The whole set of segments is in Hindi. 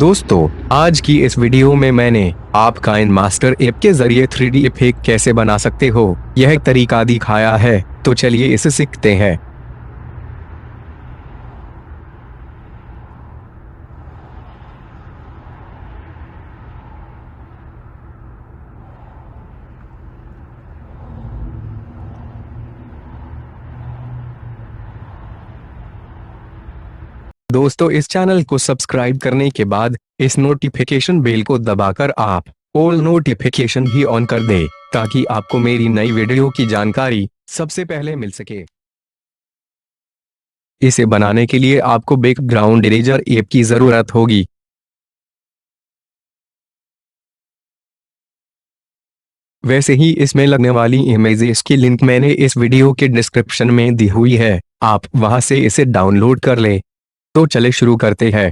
दोस्तों, आज की इस वीडियो में मैंने आपका किनमास्टर ऐप के जरिए 3D इफेक्ट कैसे बना सकते हो यह तरीका दिखाया है। तो चलिए इसे सीखते हैं। दोस्तों, इस चैनल को सब्सक्राइब करने के बाद इस नोटिफिकेशन बेल को दबाकर आप ऑल नोटिफिकेशन भी ऑन कर दें ताकि आपको मेरी नई वीडियो की जानकारी सबसे पहले मिल सके। इसे बनाने के लिए आपको बैकग्राउंड इरेजर ऐप की जरूरत होगी। वैसे ही इसमें लगने वाली इमेजेस की लिंक मैंने इस वीडियो के डिस्क्रिप्शन में दी हुई है, आप वहां से इसे डाउनलोड कर ले। तो चले शुरू करते हैं।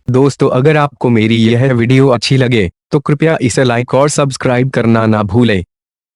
दोस्तों, अगर आपको मेरी यह वीडियो अच्छी लगे तो कृपया इसे लाइक और सब्सक्राइब करना ना भूलें।